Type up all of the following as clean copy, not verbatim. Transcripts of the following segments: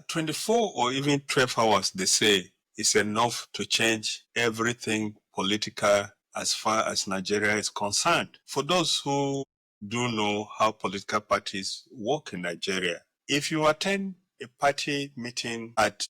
24 or even 12 hours, they say, is enough to change everything political as far as Nigeria is concerned. For those who do know how political parties work in Nigeria, if you attend a party meeting at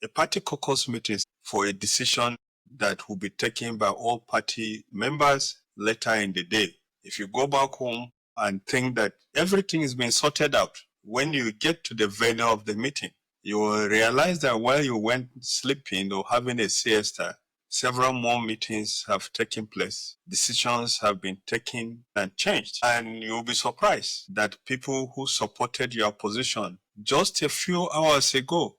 a party caucus meeting for a decision that will be taken by all party members later in the day, if you go back home and think that everything is being sorted out, when you get to the venue of the meeting, you will realize that while you went sleeping or having a siesta, several more meetings have taken place. Decisions have been taken and changed. And you'll be surprised that people who supported your position just a few hours ago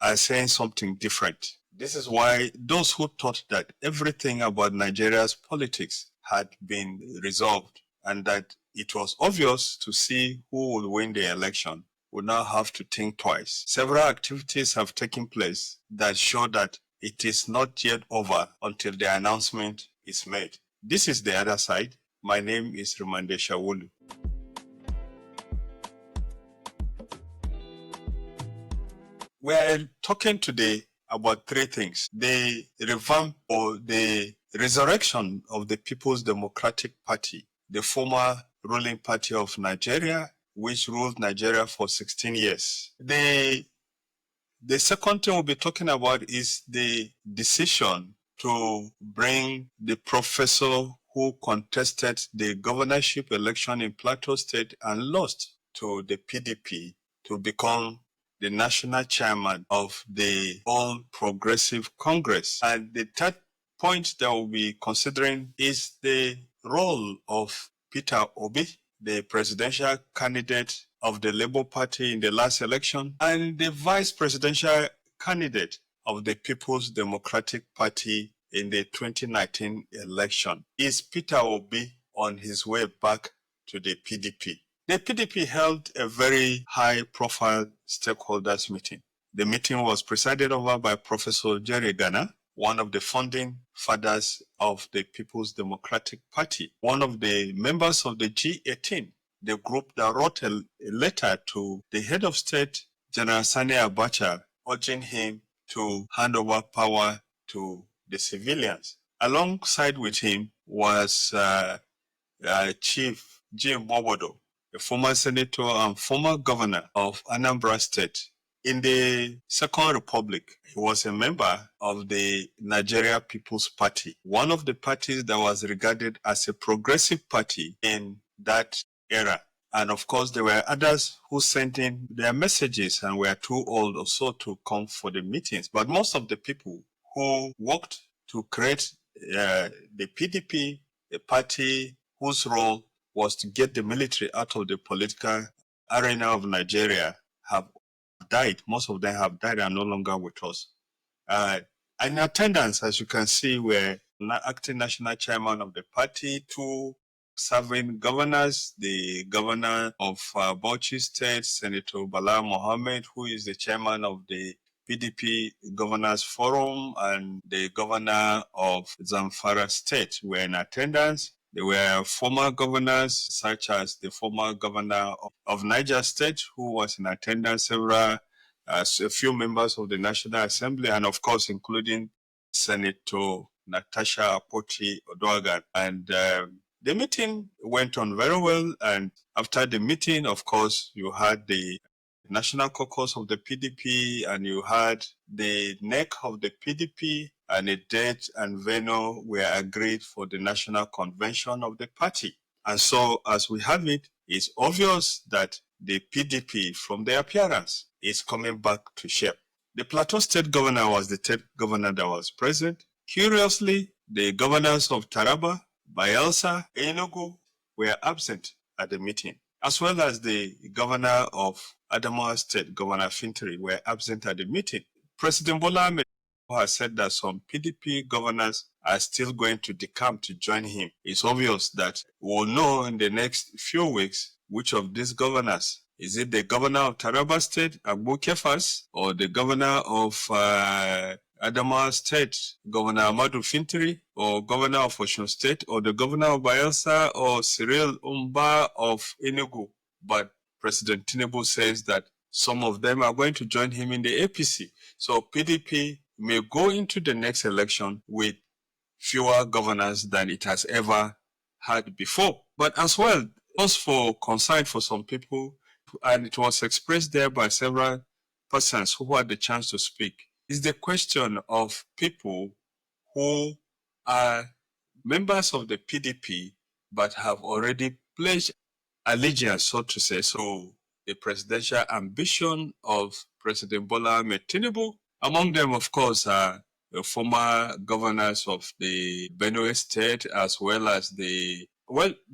are saying something different. This is why those who thought that everything about Nigeria's politics had been resolved and that it was obvious to see who will win the election would now have to think twice. Several activities have taken place that show that it is not yet over until the announcement is made. This is the other side. My name is Rimamnde Shawulu. We are talking today about three things: the revamp or the resurrection of the People's Democratic Party, the former ruling party of Nigeria, which ruled Nigeria for 16 years. The second thing we'll be talking about is the decision to bring the professor who contested the governorship election in Plateau State and lost to the PDP to become the national chairman of the All Progressive Congress. And the third point that we'll be considering is the role of Peter Obi, the presidential candidate of the Labour Party in the last election, and the vice presidential candidate of the People's Democratic Party in the 2019 election. Is Peter Obi on his way back to the PDP? The PDP held a very high-profile stakeholders meeting. The meeting was presided over by Professor Jerry Gana, one of the founding fathers of the People's Democratic Party, one of the members of the G18, the group that wrote a letter to the head of state, General Sani Abacha, urging him to hand over power to the civilians. Alongside with him was Chief Jim Nwobodo, a former senator and former governor of Anambra State. In the Second Republic, he was a member of the Nigeria People's Party, one of the parties that was regarded as a progressive party in that era. And of course, there were others who sent in their messages and were too old or so to come for the meetings. But most of the people who worked to create the PDP, a party whose role was to get the military out of the political arena of Nigeria, have died. Most of them have died and are no longer with us. In attendance, as you can see, were acting national chairman of the party, two serving governors, the governor of Bauchi State, Senator Bala Mohammed, who is the chairman of the PDP Governors Forum, and the governor of Zamfara State were in attendance. There were former governors, such as the former governor of Niger State, who was in attendance, a few members of the National Assembly, and of course, including Senator Natasha Akpoti-Uduaghan. And the meeting went on very well. And after the meeting, of course, you had the National Caucus of the PDP, and you had the neck of the PDP, and a date and venue were agreed for the National Convention of the party. And so, as we have it, it's obvious that the PDP, from their appearance, is coming back to shape. The Plateau State Governor was the third governor that was present. Curiously, the governors of Taraba, Bayelsa, Enugu were absent at the meeting, as well as the governor of Adamawa State, Governor Fintiri, were absent at the meeting. President Bola Ahmed has said that some PDP governors are still going to decamp to join him. It's obvious that we'll know in the next few weeks which of these governors. Is it the governor of Taraba State, Abu Kefas, or the governor of Adamawa State, Governor Amadu Fintiri, or governor of Osun State, or the governor of Bayelsa, or Cyril Umba of Enugu? But President Tinubu says that some of them are going to join him in the APC. So PDP may go into the next election with fewer governors than it has ever had before. But as well, was for concern for some people, and it was expressed there by several persons who had the chance to speak, is the question of people who are members of the PDP but have already pledged allegiance, so to say, so the presidential ambition of President Bola Ahmed Tinubu. Among them, of course, are the former governors of the Benue State, as well as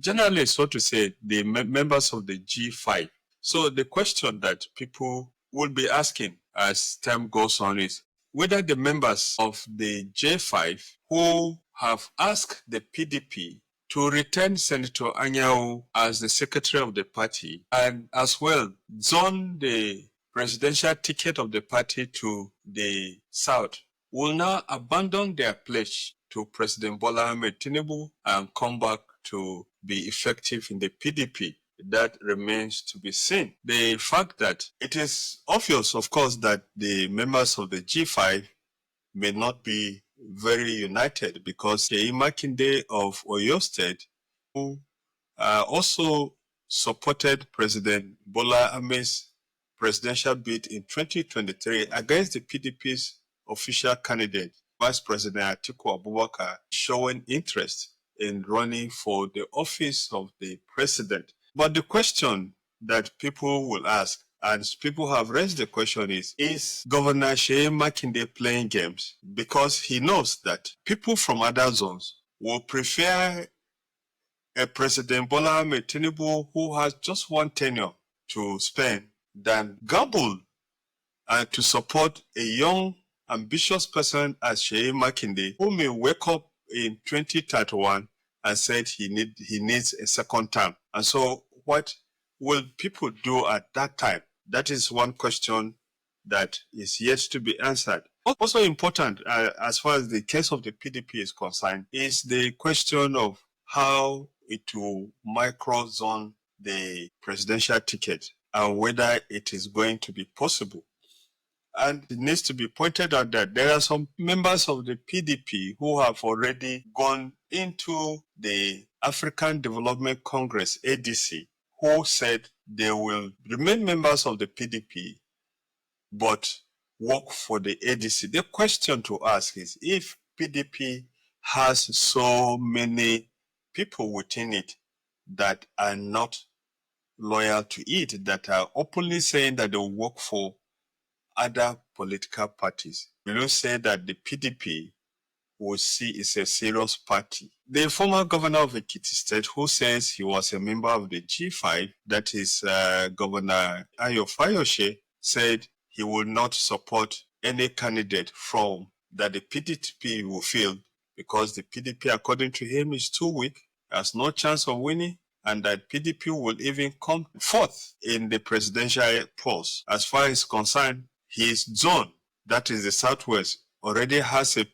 generally, so to say, the members of the G5. So the question that people will be asking as time goes on is whether the members of the J5 who have asked the PDP to retain Senator Anyao as the secretary of the party and as well zone the presidential ticket of the party to the south will now abandon their pledge to President Bola Ahmed Tinubu and come back to be effective in the PDP. That remains to be seen. The fact that it is obvious, of course, that the members of the G5 may not be very united because the Makinde of Oyo State, who also supported President Bola Ahmed's presidential bid in 2023 against the PDP's official candidate, Vice President Atiku Abubakar, showing interest in running for the office of the president. But the question that people will ask, and people have raised the question, is Governor Seyi Makinde playing games? Because he knows that people from other zones will prefer a President Bola Ahmed Tinubu who has just one tenure to spend than gamble and to support a young, ambitious person as Seyi Makinde, who may wake up in 2031 and said he needs a second term. And so what will people do at that time? That is one question that is yet to be answered. Also important, as far as the case of the PDP is concerned, is the question of how it will micro-zone the presidential ticket and whether it is going to be possible. And it needs to be pointed out that there are some members of the PDP who have already gone into the African Development Congress, ADC, who said they will remain members of the PDP but work for the ADC. The question to ask is, if PDP has so many people within it that are not loyal to it, that are openly saying that they will work for other political parties, will you say that the PDP will see is a serious party? The former governor of Ekiti State, who says he was a member of the G5, that is Governor Ayo Fayose, said he will not support any candidate from that the PDP will field because the PDP, according to him, is too weak, has no chance of winning, and that PDP will even come fourth in the presidential polls. As far as concerned, his zone, that is the Southwest, already has the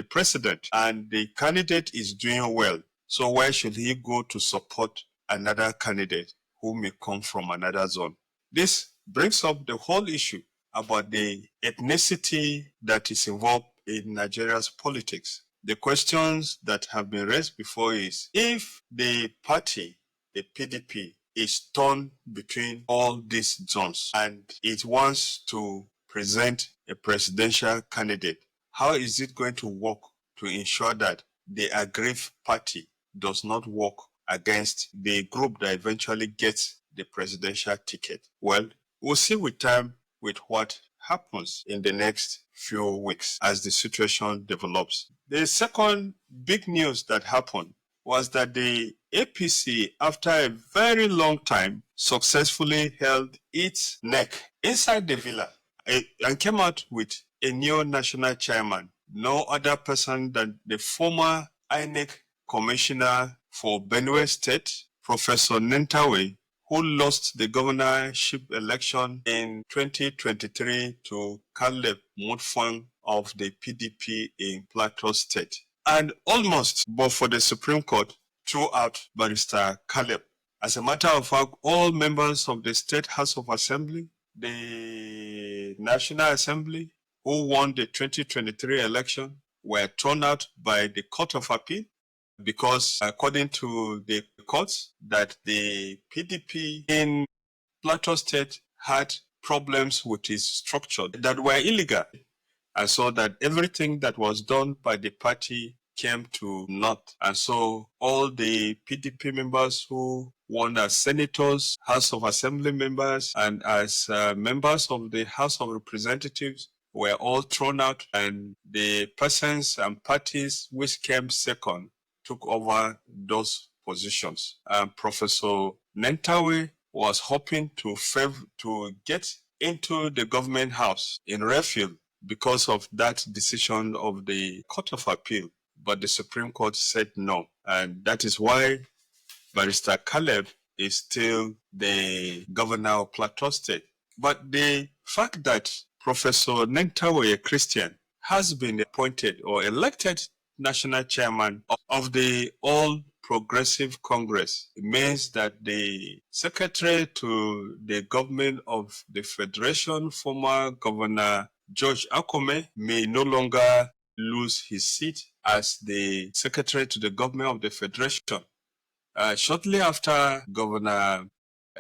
president, and the candidate is doing well. So why should he go to support another candidate who may come from another zone? This brings up the whole issue about the ethnicity that is involved in Nigeria's politics. The questions that have been raised before is, if the party, the PDP, is torn between all these zones and it wants to present a presidential candidate, how is it going to work to ensure that the aggrieved party does not work against the group that eventually gets the presidential ticket? Well, we'll see with time with what happens in the next few weeks as the situation develops. The second big news that happened was that the APC, after a very long time, successfully held its neck inside the villa and came out with a new national chairman, no other person than the former INEC commissioner for Benue State, Professor Nentawe, who lost the governorship election in 2023 to Caleb Mutfwang of the PDP in Plateau State. And almost, but for the Supreme Court, threw out Barrister Caleb. As a matter of fact, all members of the State House of Assembly, the National Assembly, who won the 2023 election, were thrown out by the Court of Appeal because, according to the courts, that the PDP in Plateau State had problems with its structure that were illegal. And so that everything that was done by the party came to naught. And so all the PDP members who won as senators, House of Assembly members, and as members of the House of Representatives were all thrown out, and the persons and parties which came second took over those positions. Professor Nentawe was hoping to get into the government house in Redfield because of that decision of the Court of Appeal, but the Supreme Court said no. And that is why Barrister Caleb is still the governor of Plateau State. But the fact that Professor Nentawe, a Christian, has been appointed or elected national chairman of the All Progressive Congress, it means that the secretary to the government of the Federation, former Governor George Akome, may no longer lose his seat as the secretary to the government of the Federation. Shortly after Governor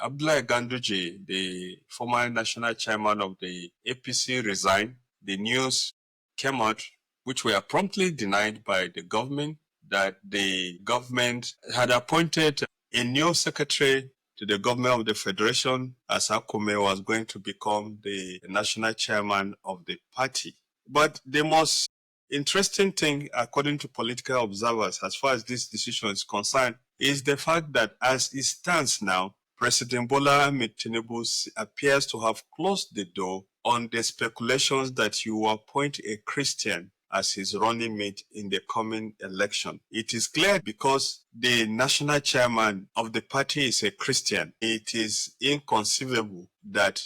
Abdullahi Ganduje, the former national chairman of the APC, resigned, the news came out, which were promptly denied by the government, that the government had appointed a new secretary to the government of the Federation, as Akome was going to become the national chairman of the party. But the most interesting thing, according to political observers, as far as this decision is concerned, is the fact that as it stands now, President Bola Ahmed Tinubu appears to have closed the door on the speculations that he will appoint a Christian as his running mate in the coming election. It is clear because the national chairman of the party is a Christian, it is inconceivable that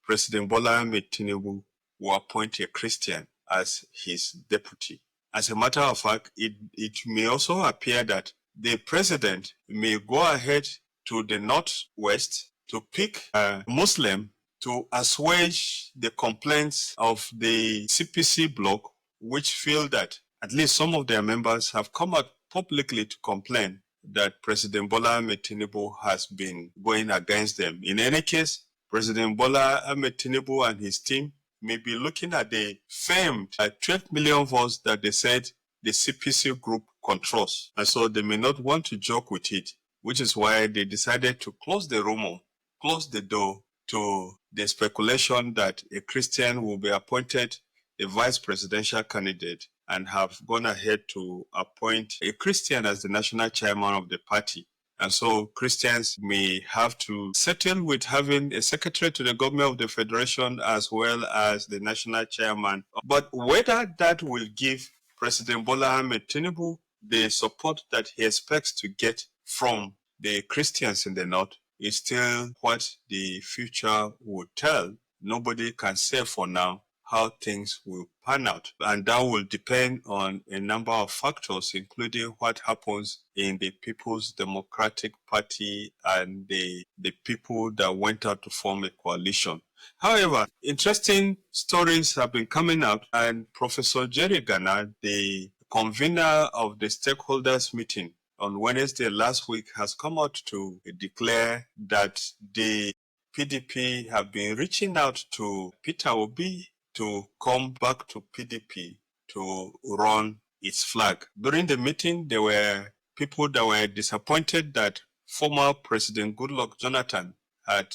President Bola Ahmed Tinubu will appoint a Christian as his deputy. As a matter of fact, it may also appear that the president may go ahead to the northwest to pick a Muslim to assuage the complaints of the CPC bloc, which feel that at least some of their members have come out publicly to complain that President Bola Ahmed Tinubu has been going against them. In any case, President Bola Ahmed Tinubu and his team may be looking at the famed 12 million votes that they said the CPC group controls. And so they may not want to joke with it, which is why they decided to close the rumor, close the door to the speculation that a Christian will be appointed the vice presidential candidate, and have gone ahead to appoint a Christian as the national chairman of the party. And so Christians may have to settle with having a secretary to the government of the Federation as well as the national chairman. But whether that will give President Bola Ahmed Tinubu the support that he expects to get from the Christians in the north is still what the future will tell. Nobody can say for now how things will pan out. And that will depend on a number of factors, including what happens in the People's Democratic Party and the people that went out to form a coalition. However, interesting stories have been coming out, and Professor Jerry Gana, the convener of the stakeholders meeting on Wednesday last week, has come out to declare that the PDP have been reaching out to Peter Obi to come back to PDP to run its flag. During the meeting, there were people that were disappointed that former President Goodluck Jonathan had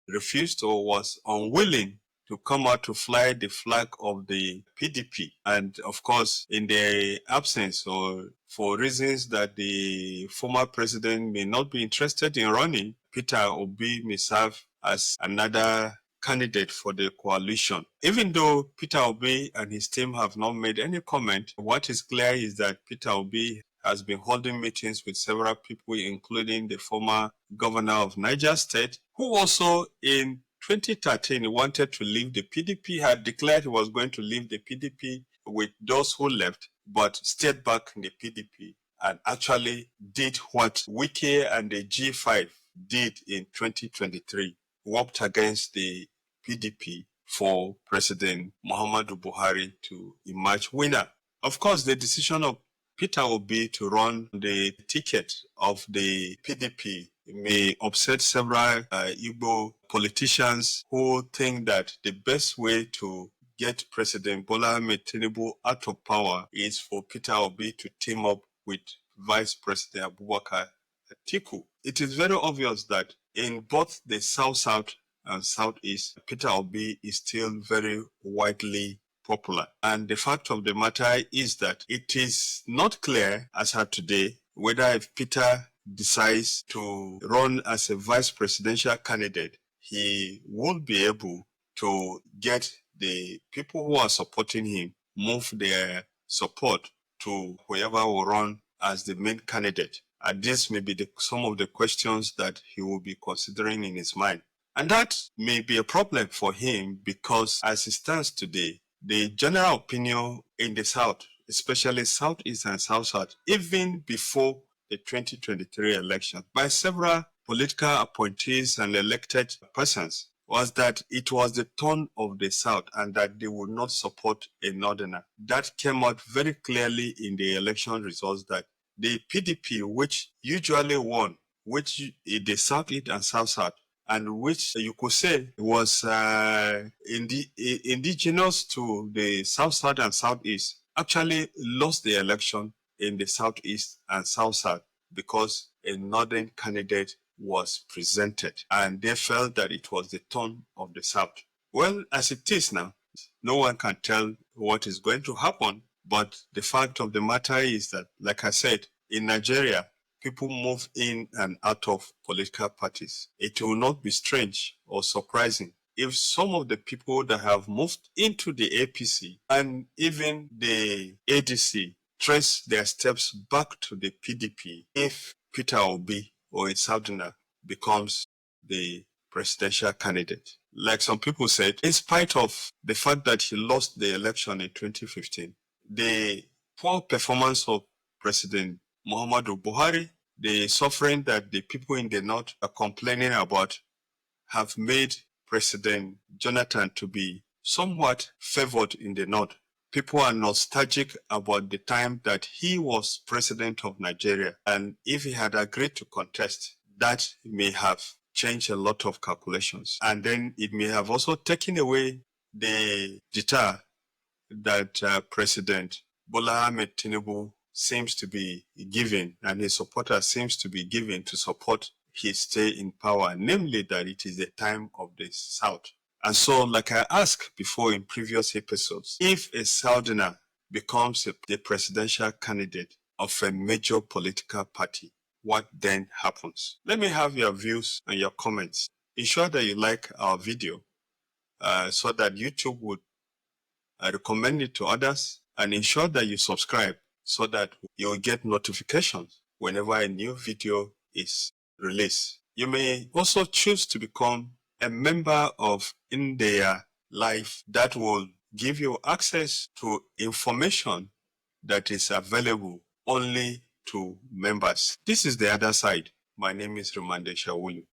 refused or was unwilling to come out to fly the flag of the PDP. And of course, in their absence, or for reasons that the former president may not be interested in running, Peter Obi may serve as another candidate for the coalition. Even though Peter Obi and his team have not made any comment, what is clear is that Peter Obi has been holding meetings with several people, including the former governor of Niger State, who also in 2013 wanted to leave the PDP, had declared he was going to leave the PDP with those who left, but stayed back in the PDP and actually did what Wike and the G5 did in 2023 worked against the PDP for President Muhammadu Buhari to emerge winner. Of course, the decision of Peter Obi to run the ticket of the PDP may upset several Igbo politicians who think that the best way to get President Bola Ahmed Tinubu out of power is for Peter Obi to team up with Vice President Abubakar Atiku. It is very obvious that in both the South-South and Southeast, Peter Obi is still very widely popular. And the fact of the matter is that it is not clear as of today whether if Peter decides to run as a vice presidential candidate, he will be able to get the people who are supporting him move their support to whoever will run as the main candidate. And this may be some of the questions that he will be considering in his mind. And that may be a problem for him because as it stands today, the general opinion in the South, especially Southeast and South-South, even before the 2023 election, by several political appointees and elected persons, was that it was the turn of the South and that they would not support a Northerner. That came out very clearly in the election results that the PDP, which usually won, which the South-East and South-South, and which you could say was indigenous to the South-South and Southeast, actually lost the election in the Southeast and South-South because a northern candidate was presented and they felt that it was the turn of the South. Well, as it is now, no one can tell what is going to happen, but the fact of the matter is that, like I said, in Nigeria, people move in and out of political parties. It will not be strange or surprising if some of the people that have moved into the APC and even the ADC trace their steps back to the PDP if Peter Obi or a Southerner becomes the presidential candidate. Like some people said, in spite of the fact that he lost the election in 2015, the poor performance of President Muhammadu Buhari, the suffering that the people in the North are complaining about, have made President Jonathan to be somewhat favored in the North. People are nostalgic about the time that he was president of Nigeria. And if he had agreed to contest, that may have changed a lot of calculations. And then it may have also taken away the deter that President Bola Ahmed Tinubu seems to be giving and his supporters seems to be giving to support his stay in power, namely that it is the time of the South. And so, like I asked before in previous episodes, if a Southerner becomes the presidential candidate of a major political party, what then happens? Let me have your views and your comments. Ensure that you like our video so that YouTube would recommend it to others, and ensure that you subscribe so that you'll get notifications whenever a new video is released. You may also choose to become a member of India Life that will give you access to information that is available only to members. This is the other side. My name is Rimamnde Shawulu.